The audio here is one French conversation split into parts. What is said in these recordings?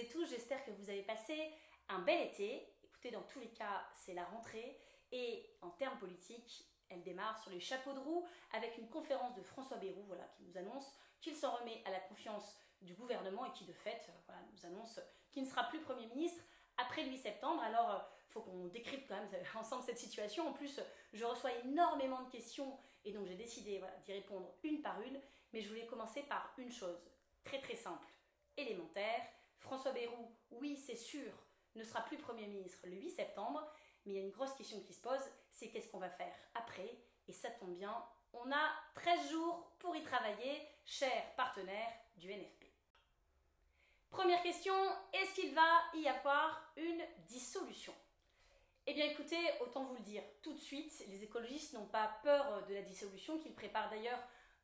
et tous, j'espère que vous avez passé un bel été. Écoutez, dans tous les cas, c'est la rentrée et en termes politiques, elle démarre sur les chapeaux de roue avec une conférence de François Bayrou qui nous annonce qu'il s'en remet à la confiance du gouvernement et qui de fait nous annonce qu'il ne sera plus Premier ministre après le 8 septembre. Alors, il faut qu'on décrypte quand même ensemble cette situation. En plus, je reçois énormément de questions et donc j'ai décidé d'y répondre une par une. Mais je voulais commencer par une chose très très simple, élémentaire. François Bayrou, oui c'est sûr, ne sera plus Premier ministre le 8 septembre, mais il y a une grosse question qui se pose, c'est qu'est-ce qu'on va faire après? Et ça tombe bien, on a 13 jours pour y travailler, chers partenaires du NFP. Première question, est-ce qu'il va y avoir une dissolution? Eh bien écoutez, autant vous le dire tout de suite, les écologistes n'ont pas peur de la dissolution, qu'ils préparent d'ailleurs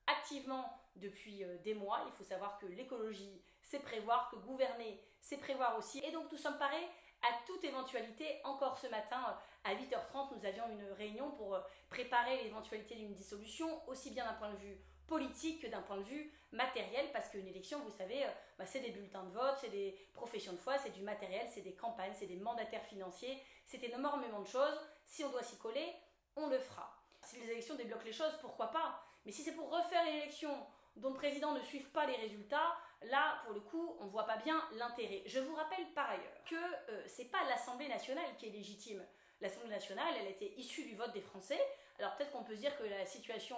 activement depuis des mois. Il faut savoir que l'écologie, c'est prévoir, que gouverner, c'est prévoir aussi. Et donc nous sommes parés à toute éventualité. Encore ce matin, à 8h30, nous avions une réunion pour préparer l'éventualité d'une dissolution, aussi bien d'un point de vue politique que d'un point de vue matériel, parce qu'une élection, vous savez, c'est des bulletins de vote, c'est des professions de foi, c'est du matériel, c'est des campagnes, c'est des mandataires financiers, c'est énormément de choses. Si on doit s'y coller, on le fera. Si les élections débloquent les choses, pourquoi pas? Mais si c'est pour refaire une élection dont le président ne suive pas les résultats, là, pour le coup, on ne voit pas bien l'intérêt. Je vous rappelle par ailleurs que c'est pas l'Assemblée nationale qui est légitime. L'Assemblée nationale, elle était issue du vote des Français. Alors peut-être qu'on peut se dire que la situation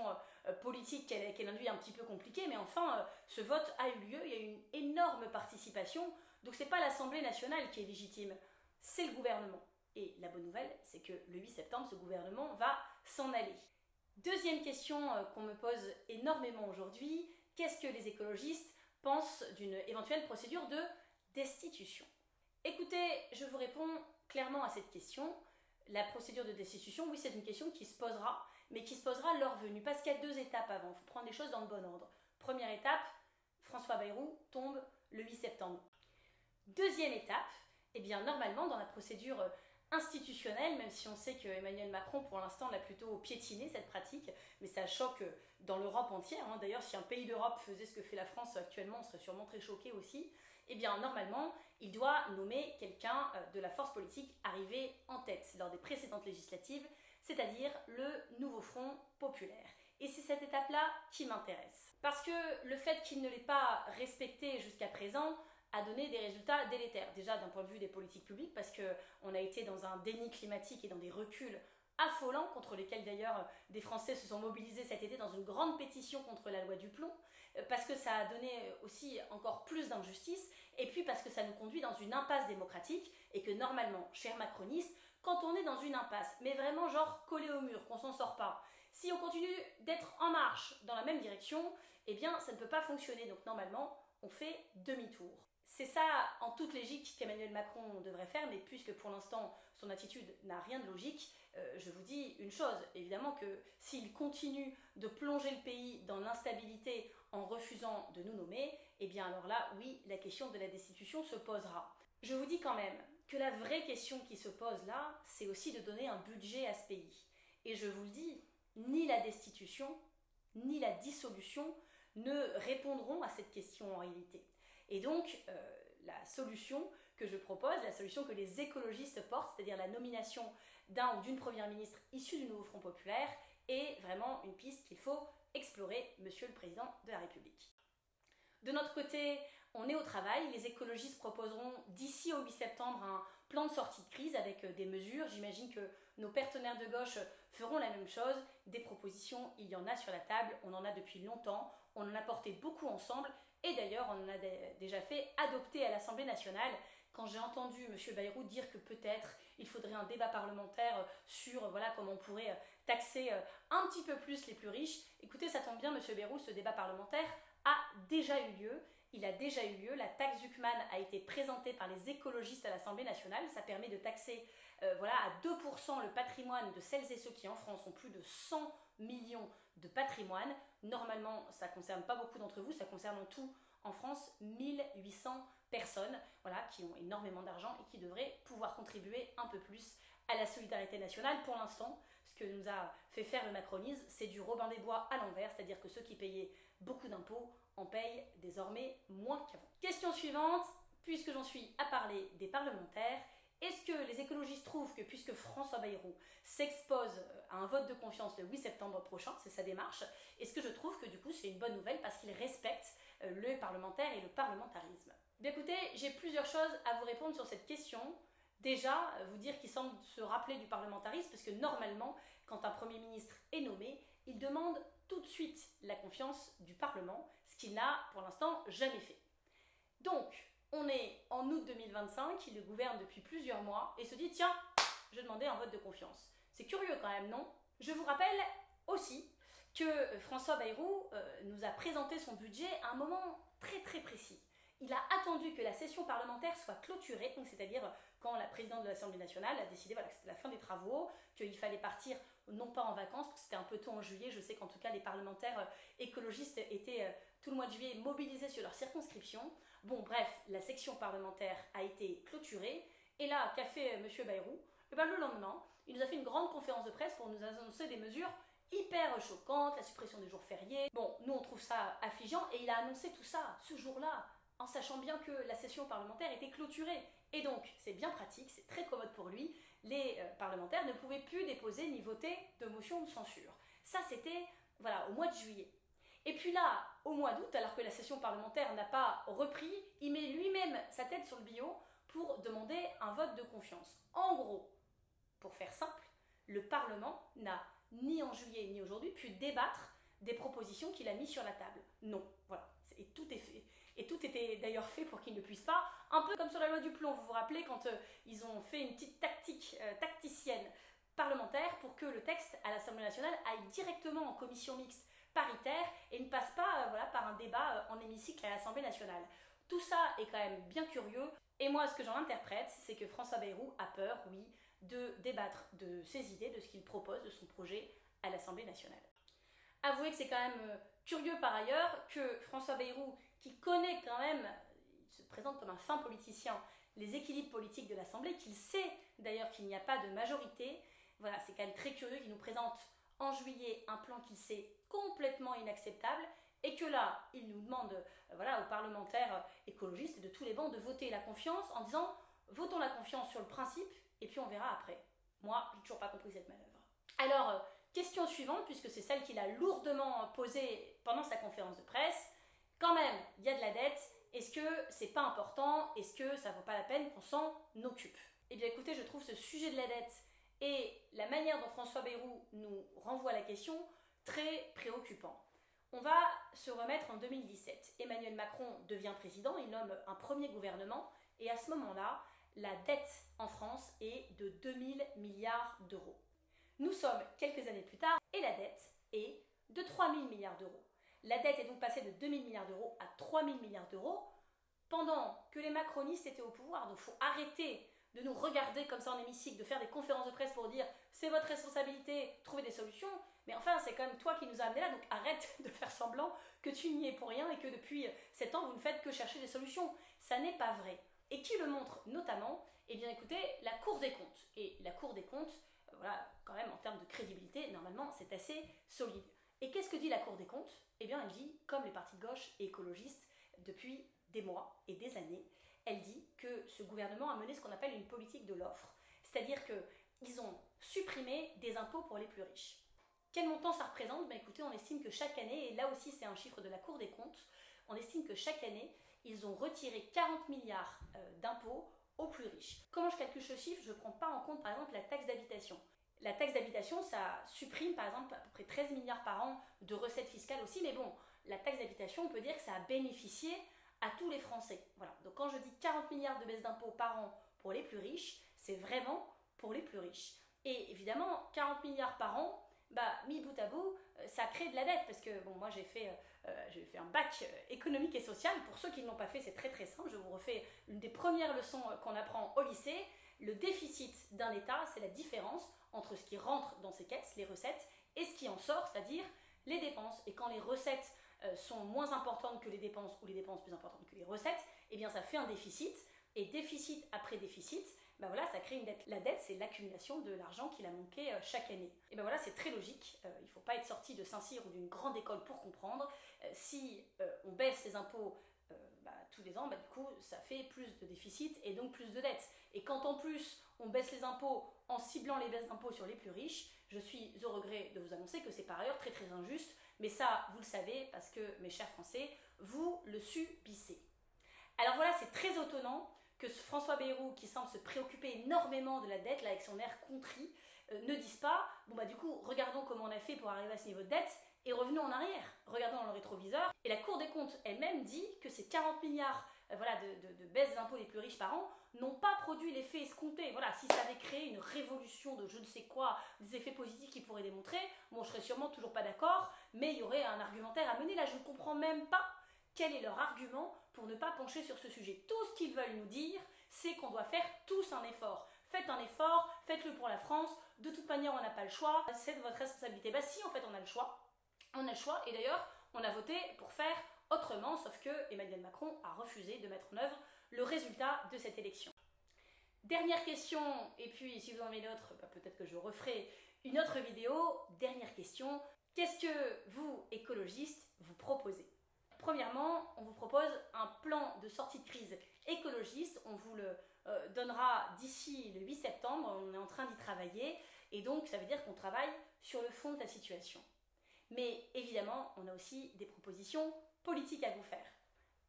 politique qu'elle induit est un petit peu compliquée, mais enfin, ce vote a eu lieu, il y a eu une énorme participation, donc c'est pas l'Assemblée nationale qui est légitime, c'est le gouvernement. Et la bonne nouvelle, c'est que le 8 septembre, ce gouvernement va s'en aller. Deuxième question qu'on me pose énormément aujourd'hui, qu'est-ce que les écologistes pensent d'une éventuelle procédure de destitution? Écoutez, je vous réponds clairement à cette question. La procédure de destitution, oui, c'est une question qui se posera, mais qui se posera l'heure venue, parce qu'il y a deux étapes avant. Il faut prendre les choses dans le bon ordre. Première étape, François Bayrou tombe le 8 septembre. Deuxième étape, eh bien normalement dans la procédure institutionnelle, même si on sait que Emmanuel Macron pour l'instant l'a plutôt piétiné cette pratique, mais ça choque dans l'Europe entière. D'ailleurs, si un pays d'Europe faisait ce que fait la France actuellement, on serait sûrement très choqué aussi. Eh bien normalement, il doit nommer quelqu'un de la force politique arrivé en tête lors des précédentes législatives, c'est-à-dire le nouveau Front populaire. Et c'est cette étape-là qui m'intéresse. Parce que le fait qu'il ne l'ait pas respecté jusqu'à présent a donné des résultats délétères. Déjà d'un point de vue des politiques publiques, parce qu'on a été dans un déni climatique et dans des reculs affolants, contre lesquels d'ailleurs des Français se sont mobilisés cet été dans une grande pétition contre la loi du plomb, parce que ça a donné aussi encore plus d'injustice, et puis parce que ça nous conduit dans une impasse démocratique, et que normalement, chers macronistes, quand on est dans une impasse, mais vraiment genre collé au mur, qu'on s'en sort pas, si on continue d'être en marche dans la même direction, eh bien ça ne peut pas fonctionner, donc normalement on fait demi-tour. C'est ça, en toute logique, qu'Emmanuel Macron devrait faire, mais puisque pour l'instant, son attitude n'a rien de logique, je vous dis une chose, évidemment que s'il continue de plonger le pays dans l'instabilité en refusant de nous nommer, eh bien alors là, oui, la question de la destitution se posera. Je vous dis quand même que la vraie question qui se pose là, c'est aussi de donner un budget à ce pays. Et je vous le dis, ni la destitution, ni la dissolution ne répondront à cette question en réalité. Et donc, la solution que je propose, la solution que les écologistes portent, c'est-à-dire la nomination d'un ou d'une première ministre issue du nouveau Front populaire, est vraiment une piste qu'il faut explorer, Monsieur le Président de la République. De notre côté, on est au travail. Les écologistes proposeront d'ici au 8 septembre un plan de sortie de crise avec des mesures. J'imagine que nos partenaires de gauche feront la même chose. Des propositions, il y en a sur la table. On en a depuis longtemps. On en a porté beaucoup ensemble. Et d'ailleurs, on en a déjà fait adopter à l'Assemblée nationale. Quand j'ai entendu M. Bayrou dire que peut-être il faudrait un débat parlementaire sur comment on pourrait taxer un petit peu plus les plus riches, écoutez, ça tombe bien, M. Bayrou, ce débat parlementaire a déjà eu lieu. Il a déjà eu lieu. La taxe Zuckman a été présentée par les écologistes à l'Assemblée nationale. Ça permet de taxer à 2% le patrimoine de celles et ceux qui en France ont plus de 100 millions de patrimoine. Normalement, ça ne concerne pas beaucoup d'entre vous, ça concerne en tout en France 1800 personnes qui ont énormément d'argent et qui devraient pouvoir contribuer un peu plus à la solidarité nationale. Pour l'instant, ce que nous a fait faire le macronisme, c'est du Robin des Bois à l'envers, c'est-à-dire que ceux qui payaient beaucoup d'impôts en payent désormais moins qu'avant. Question suivante, puisque j'en suis à parler des parlementaires, est-ce que les écologistes trouvent que puisque François Bayrou s'expose à un vote de confiance le 8 septembre prochain, c'est sa démarche, est-ce que je trouve que du coup c'est une bonne nouvelle parce qu'il respecte le parlementaire et le parlementarisme? Bien écoutez, j'ai plusieurs choses à vous répondre sur cette question. Déjà, vous dire qu'il semble se rappeler du parlementarisme parce que normalement, quand un Premier ministre est nommé, il demande tout de suite la confiance du Parlement, ce qu'il n'a pour l'instant jamais fait. Donc, on est en août 2025, il le gouverne depuis plusieurs mois et se dit tiens, je vais demander un vote de confiance. C'est curieux quand même, non? Je vous rappelle aussi que François Bayrou nous a présenté son budget à un moment très très précis. Il a attendu que la session parlementaire soit clôturée, donc c'est-à-dire quand la présidente de l'Assemblée nationale a décidé que c'était la fin des travaux, qu'il fallait partir non pas en vacances, parce que c'était un peu tôt en juillet, je sais qu'en tout cas les parlementaires écologistes étaient tout le mois de juillet mobilisés sur leur circonscription. Bon bref, la section parlementaire a été clôturée, et là, qu'a fait M. Bayrou? Et bien, le lendemain, il nous a fait une grande conférence de presse pour nous annoncer des mesures hyper choquantes, la suppression des jours fériés. Bon, nous on trouve ça affligeant, et il a annoncé tout ça ce jour-là, en sachant bien que la session parlementaire était clôturée. Et donc, c'est bien pratique, c'est très commode pour lui, les parlementaires ne pouvaient plus déposer ni voter de motion de censure. Ça, c'était au mois de juillet. Et puis là, au mois d'août, alors que la session parlementaire n'a pas repris, il met lui-même sa tête sur le billot pour demander un vote de confiance. En gros, pour faire simple, le Parlement n'a ni en juillet ni aujourd'hui pu débattre des propositions qu'il a mises sur la table. Non, voilà, et tout est fait. Et tout était d'ailleurs fait pour qu'ils ne puissent pas, un peu comme sur la loi du plomb, vous vous rappelez, quand ils ont fait une petite tacticienne parlementaire pour que le texte à l'Assemblée nationale aille directement en commission mixte paritaire et ne passe pas par un débat en hémicycle à l'Assemblée nationale. Tout ça est quand même bien curieux, et moi ce que j'en interprète, c'est que François Bayrou a peur, oui, de débattre de ses idées, de ce qu'il propose, de son projet à l'Assemblée nationale. Avouez que c'est quand même curieux par ailleurs que François Bayrou, qui connaît quand même, il se présente comme un fin politicien, les équilibres politiques de l'Assemblée, qu'il sait d'ailleurs qu'il n'y a pas de majorité, voilà, c'est quand même très curieux qu'il nous présente en juillet un plan qu'il sait complètement inacceptable, et que là, il nous demande aux parlementaires écologistes de tous les bancs de voter la confiance en disant votons la confiance sur le principe et puis on verra après. Moi, j'ai toujours pas compris cette manœuvre. Alors, question suivante, puisque c'est celle qu'il a lourdement posée pendant sa conférence de presse. Quand même, il y a de la dette, est-ce que c'est pas important? Est-ce que ça vaut pas la peine qu'on s'en occupe? Eh bien écoutez, je trouve ce sujet de la dette et la manière dont François Bayrou nous renvoie la question très préoccupant. On va se remettre en 2017. Emmanuel Macron devient président, il nomme un premier gouvernement, et à ce moment-là, la dette en France est de 2000 milliards d'euros. Nous sommes quelques années plus tard, et la dette est de 3000 milliards d'euros. La dette est donc passée de 2000 milliards d'euros à 3000 milliards d'euros pendant que les macronistes étaient au pouvoir. Donc il faut arrêter de nous regarder comme ça en hémicycle, de faire des conférences de presse pour dire c'est votre responsabilité, trouvez des solutions. Mais enfin, c'est quand même toi qui nous as amenés là, donc arrête de faire semblant que tu n'y es pour rien et que depuis 7 ans, vous ne faites que chercher des solutions. Ça n'est pas vrai. Et qui le montre notamment? Eh bien écoutez, la Cour des comptes. Et la Cour des comptes, quand même en termes de crédibilité, normalement c'est assez solide. Et qu'est-ce que dit la Cour des comptes? Eh bien elle dit, comme les partis de gauche et écologistes depuis des mois et des années, elle dit que ce gouvernement a mené ce qu'on appelle une politique de l'offre. C'est-à-dire qu'ils ont supprimé des impôts pour les plus riches. Quel montant ça représente? Ben écoutez, on estime que chaque année, et là aussi c'est un chiffre de la Cour des comptes, on estime que chaque année, ils ont retiré 40 milliards d'impôts aux plus riches. Comment je calcule ce chiffre? Je ne prends pas en compte par exemple la taxe d'habitation. La taxe d'habitation, ça supprime par exemple à peu près 13 milliards par an de recettes fiscales aussi, mais bon, la taxe d'habitation, on peut dire que ça a bénéficié à tous les Français. Voilà. Donc quand je dis 40 milliards de baisse d'impôts par an pour les plus riches, c'est vraiment pour les plus riches. Et évidemment, 40 milliards par an, mis bout à bout, ça crée de la dette, parce que bon, moi j'ai fait un bac économique et social. Pour ceux qui ne l'ont pas fait, c'est très très simple. Je vous refais une des premières leçons qu'on apprend au lycée. Le déficit d'un État, c'est la différence entre ce qui rentre dans ses caisses, les recettes, et ce qui en sort, c'est-à-dire les dépenses. Et quand les recettes sont moins importantes que les dépenses, ou les dépenses plus importantes que les recettes, eh bien ça fait un déficit. Et déficit après déficit, ça crée une dette. La dette, c'est l'accumulation de l'argent qu'il a manqué chaque année. Et c'est très logique. Il ne faut pas être sorti de Saint-Cyr ou d'une grande école pour comprendre. Si on baisse les impôts tous les ans, du coup, ça fait plus de déficit et donc plus de dettes. Et quand en plus, on baisse les impôts en ciblant les baisses d'impôts sur les plus riches, je suis au regret de vous annoncer que c'est par ailleurs très très injuste, mais ça, vous le savez, parce que, mes chers Français, vous le subissez. Alors voilà, c'est très étonnant que ce François Bayrou, qui semble se préoccuper énormément de la dette, là, avec son air contrit, ne dise pas, du coup, regardons comment on a fait pour arriver à ce niveau de dette, et revenons en arrière, regardons dans le rétroviseur. Et la Cour des comptes elle-même dit que ces 40 milliards de baisse d'impôts des plus riches par an n'ont pas produit l'effet escompté. Voilà, si ça avait créé une révolution de je ne sais quoi, des effets positifs qui pourraient démontrer, je serais sûrement toujours pas d'accord, mais il y aurait un argumentaire à mener. Là, je ne comprends même pas quel est leur argument pour ne pas pencher sur ce sujet. Tout ce qu'ils veulent nous dire, c'est qu'on doit faire tous un effort. Faites un effort, faites-le pour la France, de toute manière on n'a pas le choix, c'est de votre responsabilité. Si, en fait on a le choix. On a le choix, et d'ailleurs, on a voté pour faire autrement, sauf que Emmanuel Macron a refusé de mettre en œuvre le résultat de cette élection. Dernière question, et puis si vous en avez d'autres, peut-être que je referai une autre vidéo. Dernière question, qu'est-ce que vous, écologistes, vous proposez? Premièrement, on vous propose un plan de sortie de crise écologiste, on vous le donnera d'ici le 8 septembre, on est en train d'y travailler, et donc ça veut dire qu'on travaille sur le fond de la situation. Mais évidemment, on a aussi des propositions politiques à vous faire.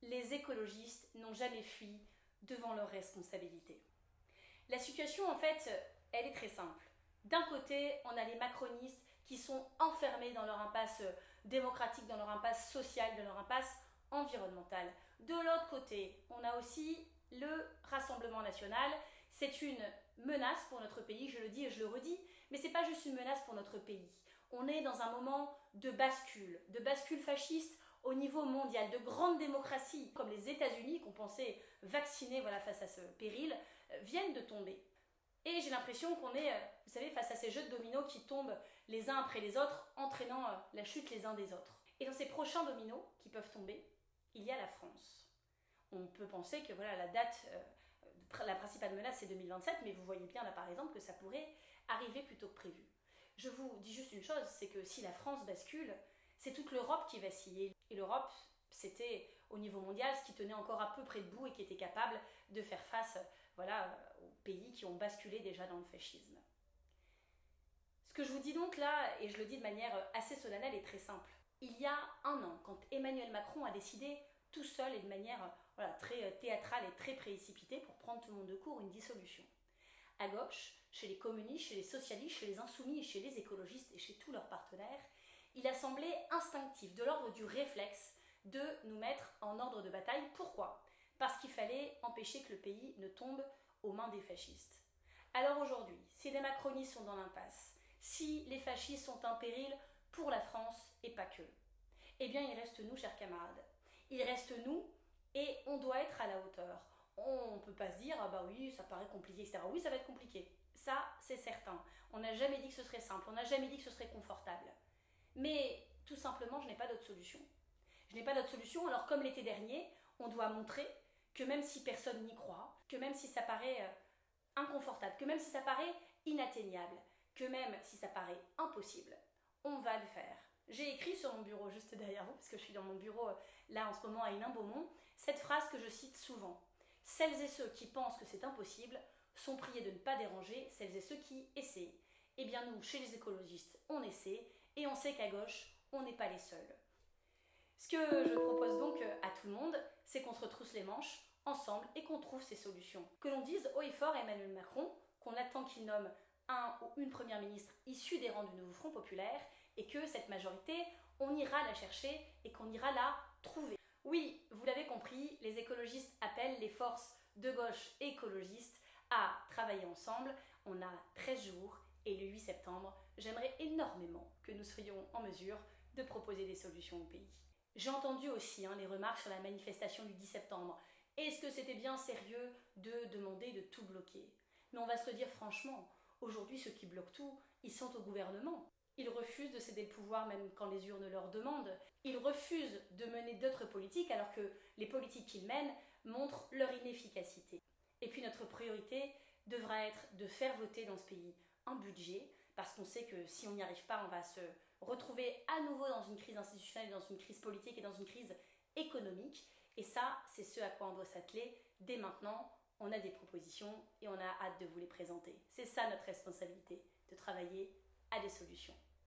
Les écologistes n'ont jamais fui devant leurs responsabilités. La situation, en fait, elle est très simple. D'un côté, on a les macronistes qui sont enfermés dans leur impasse démocratique, dans leur impasse sociale, dans leur impasse environnementale. De l'autre côté, on a aussi le Rassemblement national. C'est une menace pour notre pays, je le dis et je le redis, mais ce n'est pas juste une menace pour notre pays. On est dans un moment de bascule fasciste au niveau mondial, de grandes démocraties comme les États-Unis, qu'on pensait vacciner face à ce péril, viennent de tomber. Et j'ai l'impression qu'on est, vous savez, face à ces jeux de dominos qui tombent les uns après les autres, entraînant la chute les uns des autres. Et dans ces prochains dominos qui peuvent tomber, il y a la France. On peut penser que la date, la principale menace c'est 2027, mais vous voyez bien là par exemple que ça pourrait arriver plus tôt que prévu. Je vous dis juste une chose, c'est que si la France bascule, c'est toute l'Europe qui vacille. Et l'Europe, c'était au niveau mondial ce qui tenait encore à peu près debout et qui était capable de faire face aux pays qui ont basculé déjà dans le fascisme. Ce que je vous dis donc là, et je le dis de manière assez solennelle et très simple, il y a un an, quand Emmanuel Macron a décidé tout seul et de manière très théâtrale et très précipitée pour prendre tout le monde de court une dissolution. À gauche, chez les communistes, chez les socialistes, chez les insoumis, chez les écologistes et chez tous leurs partenaires, il a semblé instinctif, de l'ordre du réflexe, de nous mettre en ordre de bataille. Pourquoi? Parce qu'il fallait empêcher que le pays ne tombe aux mains des fascistes. Alors aujourd'hui, si les macronistes sont dans l'impasse, si les fascistes sont un péril pour la France et pas que, eh bien il reste nous, chers camarades. Il reste nous et on doit être à la hauteur. On ne peut pas se dire, oui, ça paraît compliqué, etc. Oui, ça va être compliqué. Ça, c'est certain. On n'a jamais dit que ce serait simple, on n'a jamais dit que ce serait confortable. Mais tout simplement, je n'ai pas d'autre solution. Je n'ai pas d'autre solution, alors comme l'été dernier, on doit montrer que même si personne n'y croit, que même si ça paraît inconfortable, que même si ça paraît inatteignable, que même si ça paraît impossible, on va le faire. J'ai écrit sur mon bureau, juste derrière vous, parce que je suis dans mon bureau là en ce moment à Hénin-Beaumont, cette phrase que je cite souvent. Celles et ceux qui pensent que c'est impossible sont priés de ne pas déranger celles et ceux qui essaient. Eh bien nous, chez les écologistes, on essaie, et on sait qu'à gauche, on n'est pas les seuls. Ce que je propose donc à tout le monde, c'est qu'on se retrousse les manches ensemble et qu'on trouve ces solutions. Que l'on dise haut et fort à Emmanuel Macron qu'on attend qu'il nomme un ou une première ministre issue des rangs du nouveau Front populaire et que cette majorité, on ira la chercher et qu'on ira la trouver. Oui, vous l'avez compris, les écologistes appellent les forces de gauche et écologistes à travailler ensemble. On a 13 jours et le 8 septembre, j'aimerais énormément que nous soyons en mesure de proposer des solutions au pays. J'ai entendu aussi les remarques sur la manifestation du 10 septembre. Est-ce que c'était bien sérieux de demander de tout bloquer? Mais on va se le dire franchement, aujourd'hui ceux qui bloquent tout, ils sont au gouvernement. Ils refusent de céder le pouvoir même quand les urnes leur demandent. Ils refusent de mener d'autres politiques alors que les politiques qu'ils mènent montrent leur inefficacité. Et puis notre priorité devra être de faire voter dans ce pays un budget, parce qu'on sait que si on n'y arrive pas, on va se retrouver à nouveau dans une crise institutionnelle, dans une crise politique et dans une crise économique. Et ça, c'est ce à quoi on doit s'atteler dès maintenant. On a des propositions et on a hâte de vous les présenter. C'est ça notre responsabilité, de travailler à des solutions.